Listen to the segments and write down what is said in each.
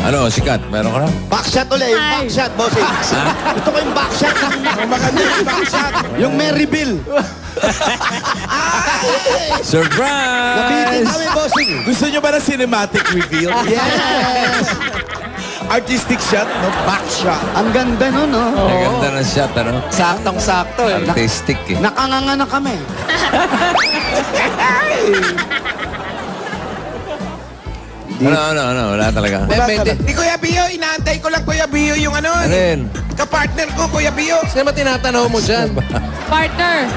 Ano, sikat? Meron ka na? Backshot ulit, yung backshot, bossing. Gusto ko yung backshot. Maganda yung backshot. Yung Mary Bill. Surprise! Nabitin kami, bossing. Gusto nyo ba na cinematic reveal? Yes! Artistic shot, no? Backshot. Ang ganda nun, no? Ang ganda ng shot, ano? Saktong-sakto eh. Artistic eh. Nakanganga na kami. Ano, wala talaga. Di Kuya Bio, inaantay ko lang Kuya Bio yung ano. Ano yun? Kapartner ko, Kuya Bio. Sino ba tinatanaw mo dyan? Partner.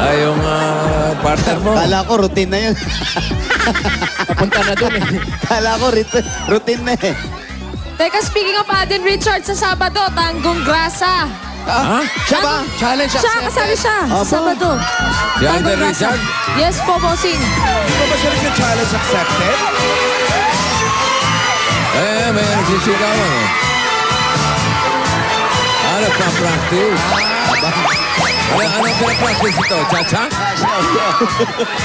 Ay, yung partner mo. Kala ko routine na yun. Papunta na dun eh. Kala ko routine na eh. Teka, speaking of Alden Richards, sa Sabado, Tanggong Grasa. Ha? Siya ba? Challenge Siya, accepted. kasali siya. Sa Opo. Sabado. Si Alden Tanggong Grasa. Richards? Yes po, bossing. Di ba siya rin challenge accepted? May nagsisigawan eh. Ano pa practice? Ano pinapractice ito? Cha-cha?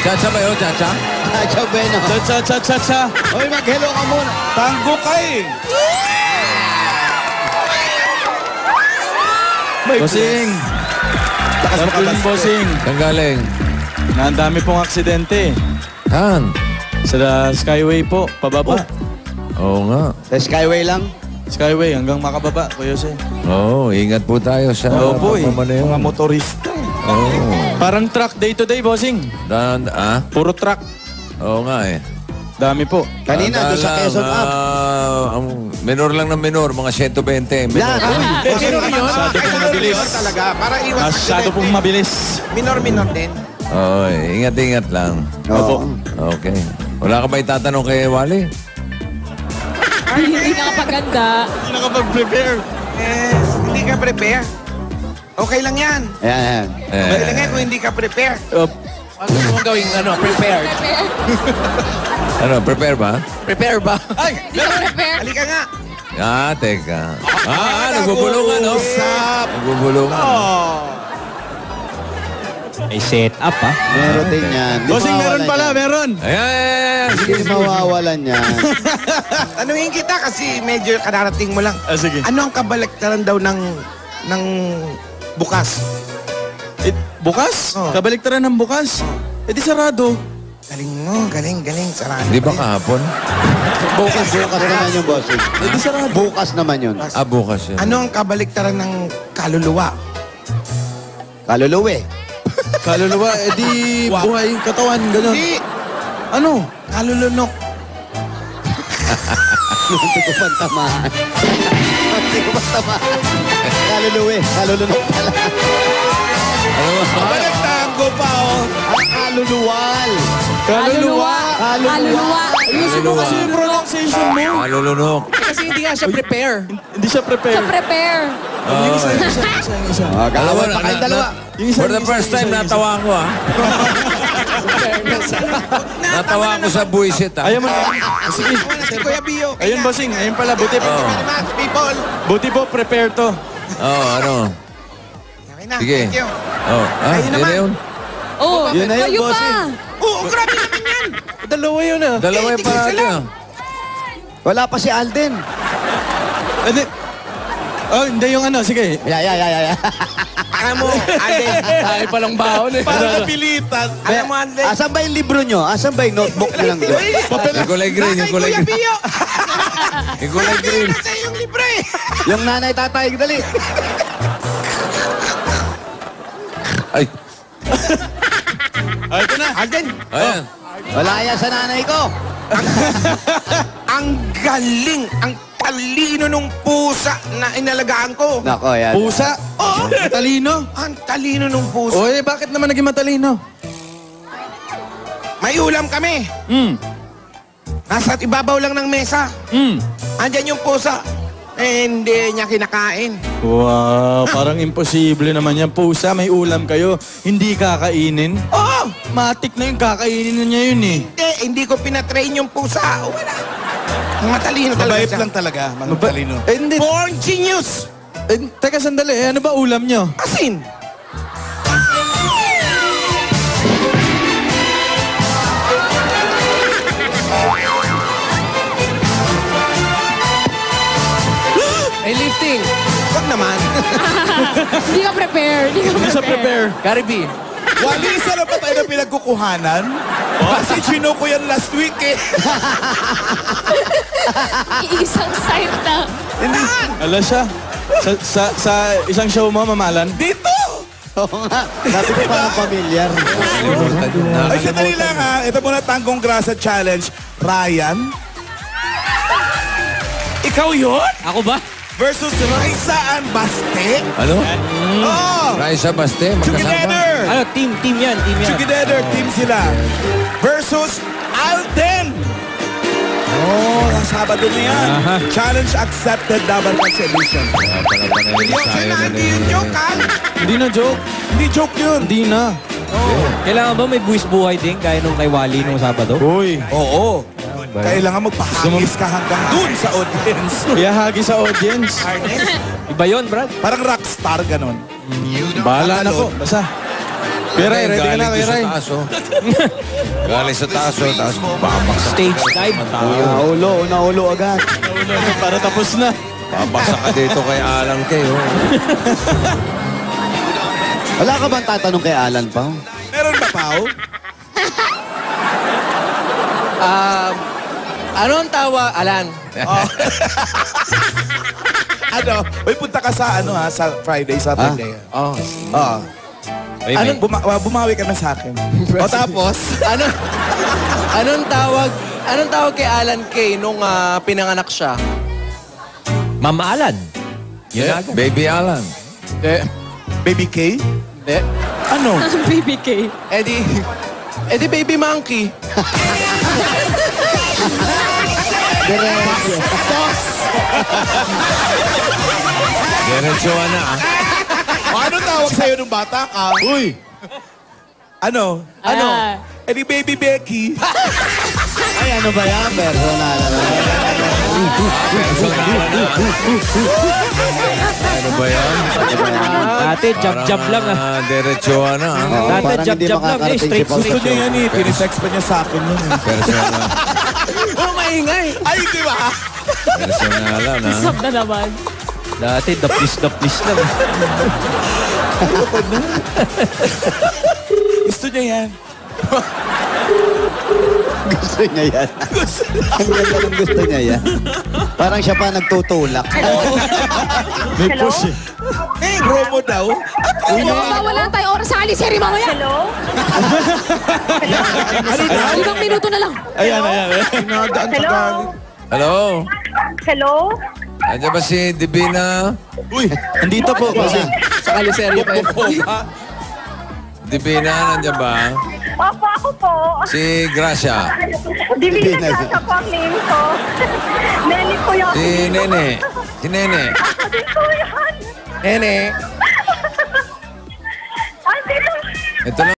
Cha-cha ba yun? Cha-cha? Chacha Bueno. Cha-cha-cha-cha. Hoy, mag-hello ka muna. Tango ka eh. Bossing! Lakas mo ka, Bossing! Saan galing? Ang dami pong aksidente. Saan? Sa Skyway po, pababa. Oo nga. Sa Skyway lang. Skyway hanggang makababa, Kuya Jose. Oo, ingat po tayo sa Opo eh. pagmamaneho. Mga motorista. Oo. Parang truck day to day, Bossing. Puro truck. Oo nga eh. Dami po. Kanina, doon sa Quezon Up. Ang minor lang ng minor, mga 120. Minor. Yan. Minor naman. Masyado pong mabilis. Minor talaga. Para iwas Masyado pong mabilis. Minor din. Oo, ingat-ingat lang. Oo. Okay. Wala ka ba itatanong kay Wally? Ay, hindi nakapaganda. Hindi nakapag-prepare. Yes, hindi ka prepare. Okay lang yan. Ayan. Okay lang yan kung hindi ka prepare. Ano mo gawing prepared? Ano, prepare ba? Prepare ba? Ay, Hindi ka prepare. halika nga. Teka. Nagbubulungan, no? Nagbubulungan. May set up, ha? Meron din yan. Di Bossing, meron mawawalan pala, yan. meron. Ayan. Hindi mawawalan yan. Tanungin kita kasi medyo kadarating mo lang. Sige. Ano ang kabaliktaran daw ng bukas? Bukas? Oh. Kabaliktaran ng bukas. Di sarado. Galing mo, galing. Sarado. Di ba kahapon? Bukas naman yung bossing. Di sarado. Bukas naman yun. Bukas yun. Ano ang kabaliktaran ng kaluluwa? Kaluluwi. Kaluluwa, di buhay, katawan, gano'n. Hindi. Ano? Kalulunok. Hindi ko pantamaan. Hindi ko pantamaan. Kaluluwi. Kalulunok pala. Kabaliktago pa, oh. Kaluluwal. Kaluluwa. Kaluluwa. Ayusin mo kasi yung pronunciation mo. Malulunok. Kasi hindi nga siya prepare. Hindi siya Sa prepare. prepare. Kalawan pa kayong dalawa. For the first time, natawa ko, ha? Natawa ko sa buisit, ha? Ayaw mo na. Sige. Si Kuya Bio. Ayun, bossing. Ayun pala. Buti po. Very much, people. Buti po, prepare to. Ano? Okay na, Sige. thank you. Yun naman. na yun. Oh, Yun na yun, kayo bossing. pa. Oo, grabe naman yan. Dalawa yun ah. Dalawa yung tigil parati, sila. ha? Wala pa si Alden. Hindi. Oh, hindi yung ano. Sige. Yeah. Alam mo, Alden. Tayo palang baon eh. Para napilitan. Alam mo, Alden. Asan ba yung libro nyo? Asan ba yung notebook nyo lang doon? Yung kulay green, yung kulay Kuya green. Bio. Yung kulay green. Nasa yung libre. Yung nanay tatay, dali. Ay, Ito na. Alden, ayan. Wala yan sa nanay ko. ang galing, ang talino nung pusa na inalagaan ko. Nako, yan. Pusa. Oo. Matalino. Ang talino nung pusa. Oy, bakit naman naging matalino? May ulam kami. Nasa ibabaw lang ng mesa. Andyan yung pusa. Hindi niya kinakain. Wow, parang imposible naman yan. Pusa, may ulam kayo. Hindi kakainin. Oo. Matik na yung kakainin na niya yun eh. Hindi ko pinatrain yung pusa. Wala. Matalino talaga siya. lang talaga, matalino. Hindi. Born genius. Teka, sandali. Ano ba ulam nyo? Asin. Christine. Wag naman. Hindi ka prepare. Hindi siya prepare. Gary B. Wali, isa na ba tayo na pinagkukuhanan? Kasi chino ko yan last week eh. Iisang side lang. Ala siya. Sa isang show mo, mamalan? Dito! Oo nga. Sabi ko parang familiar. Ay, sandali lang ha. Ito muna Tanggong Grasa Challenge. Ryan? Ikaw yun? Ako ba? Versus Raisa and Baste? Ano? Oh! Raisa Baste, magkasama. Together! Ano, team yan. Together, team sila. Versus Alden! Oh, Sabado na yan. Challenge accepted, double tax edition. Hindi yung joke, ha? Hindi na joke. Hindi joke yun. Hindi na. Kailangan ba may buwis buhay din gaya nung kay Wally nung Sabado? Uy. Oo. Kailangan magpahagis ka hanggang dun sa audience. Kaya hagi sa audience. Iba yun, Brad. Parang rockstar, ganon. Bahala na po. Basta. Piray, ready ka na, Galing Piray. sa taas, oh. Galing sa taas, oh. Taas, babaksak. Stage dive. Una-ulo agad. Para tapos na. Babaksak ka dito kay Alang Kay, oh. Wala ka bang tatanong kay Alan pa? Meron ba, Pao? Ano ang tawa? Alan. Ano? Uy, punta ka sa ano ha, sa Friday, Saturday. Oh. Oo. Ano? Bumawi ka na sa akin. O tapos? Anong tawag kay Alan Kay nung pinanganak siya? Mama Alan. Yeah, Baby Alan. Baby K? Hindi. Ano? BBK. Eddie Baby Monkey. Diretsuhan na, ah. O anong tawag sa'yo nung bata ka? Uy! Ano? Eh di Baby Becky. Ay, ano ba yan? Personal. Ano ba yan? Dati, jab-jab lang ah. Diretsuhan na, ah. Oo, Dati, parang hindi jab-jab lang. makakarating Straight si Pao. Gusto niya yan eh. Tinitext pa niya sa akin yun eh. Personal. Oh, maingay. Ay, di ba? Personalan, ah. Sab na naman. Dati, daplis lang. Gusto niya yan. Gusto niya yan. Ang ganda ng gusto niya yan. Parang siya pa nagtutulak. May push eh. Eh, promo daw. Wala na tayong oras sa alisery mamaya. Hello? Ano daw? 5 minuto na lang. Ayan. Hello? Hello? Hello? Andiyan ba si Divina? Uy, Andito po kasi. Sa kaliseryo pa yun. Divina, nandiyan ba? Opo, ako po. Si Gracia. Divina Sasha po ang name ko. Nelly po yung... Si Nene. Si Nene. Ako din po yan. Nene. Andito. Ito lang.